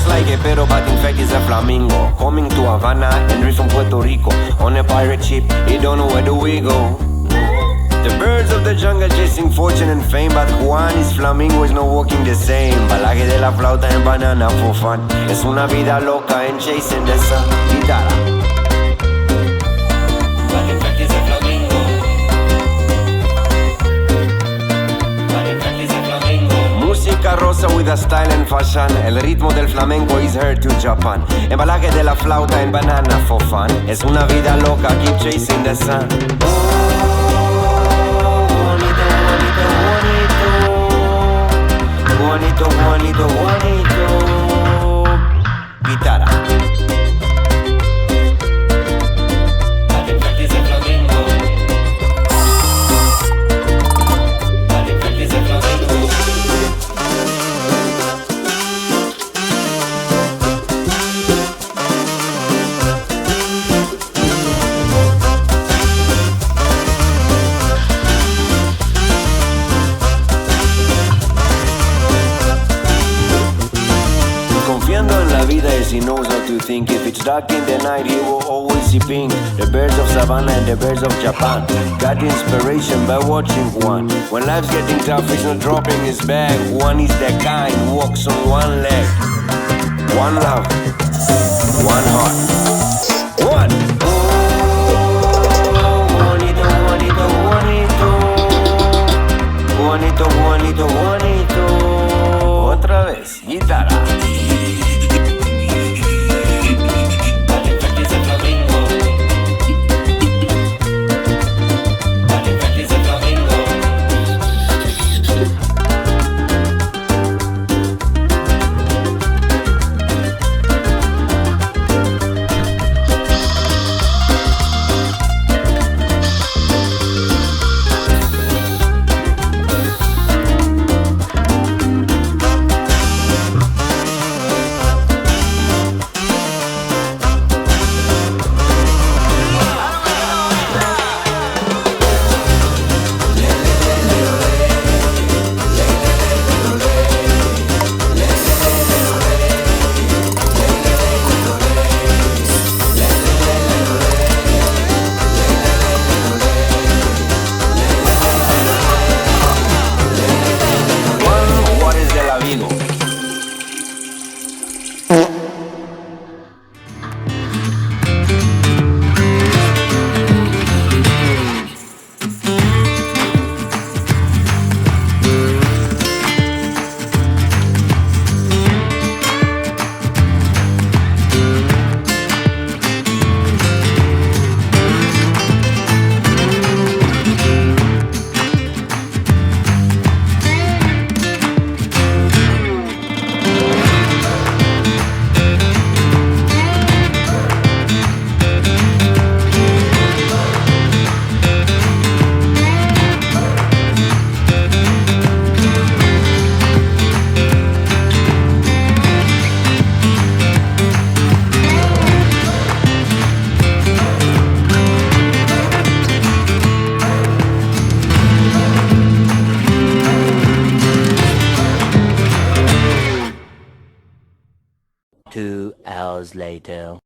Leilighet, but in fact is a flamingo. Coming to Havana and reef from Puerto Rico. On a pirate ship, you don't know where do we go. The birds of the jungle chasing fortune and fame, but Juan, his flamingo, is not walking the same. Balaje de la flauta en banana for fun. Es una vida loca and chasing the sun. Guitarra. But in fact is a flamingo. But in fact is a flamingo. Música rosa with a style and fashion. El ritmo del flamenco is heard to Japan. Embalaje de la flauta en banana for fun. Es una vida loca, keep chasing the sun. Juanito, Juanito, Juanito. Guitarra. He knows how to think. If it's dark in the night, he will always see pink. The birds of Savannah and the birds of Japan got inspiration by watching Juan. When life's getting tough, he's not dropping his bag. Juan is the kind who walks on one leg. One love, one heart, one. Juanito, Juanito, Juanito. Juanito, Juanito, Juanito. Otra vez, guitarra. Later.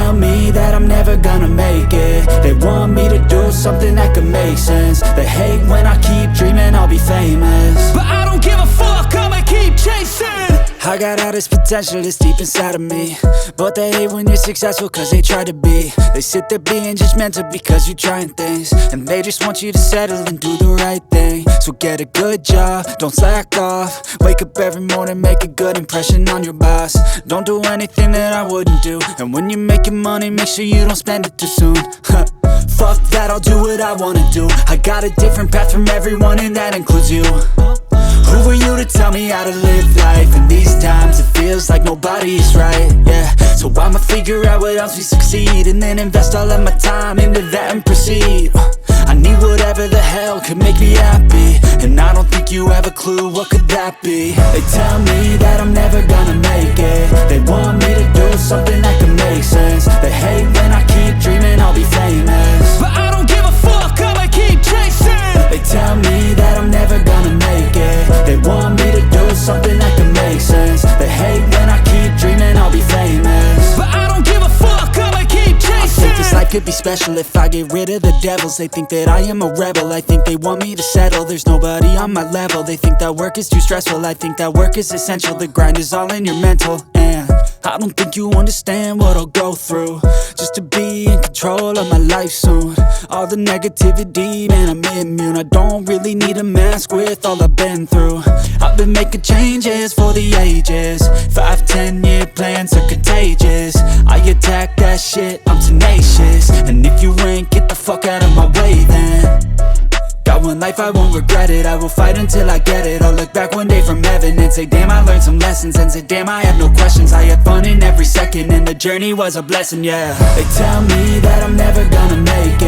tell me that I'm never gonna make it. They want me to do something that could make sense. They hate when I keep dreaming I'll be famous, but I don't give a fuck, I'ma keep chasing. I got all this potential that's deep inside of me, but they hate when you're successful cause they try to be. They sit there being judgmental because you're trying things, and they just want you to settle and do the right thing. So get a good job, don't slack off. Wake up every morning, make a good impression on your boss. Don't do anything that I wouldn't do, and when you're making money, make sure you don't spend it too soon. Fuck that, I'll do what I wanna do. I got a different path from everyone, and that includes you. Who are you to tell me how to live life? In these times it feels like nobody is right, yeah. So I'ma figure out what else we succeed, and then invest all of my time into that and proceed. I need whatever the hell could make me happy, and I don't think you have a clue what could that be. They tell me that I'm never gonna make it. They want me to do something that could make sense. They hate when I keep dreaming I'll be famous, but I don't give a fuck, I'ma keep chasing. They tell me that I'm never gonna make it. They want me to do something that can make sense. They hate when I keep dreaming I'll be famous, but I don't give a fuck, I'ma keep chasing. I think this life could be special if I get rid of the devils. They think that I am a rebel, I think they want me to settle. There's nobody on my level. They think that work is too stressful, I think that work is essential. The grind is all in your mental, and I don't think you understand what I'll go through just to be in control of my life soon. All the negativity, man, I'm immune. I don't really need a mask with all I've been through. I've been making changes for the ages. 5-10 year plans are contagious. I attack that shit, I'm tenacious. And if you ain't, get the fuck out of my way then. Got one life, I won't regret it. I will fight until I get it. I'll look back one day from heaven and say damn, I learned some lessons. And say damn, I had no questions. I had fun in every second, and the journey was a blessing, yeah. They tell me that I'm never gonna make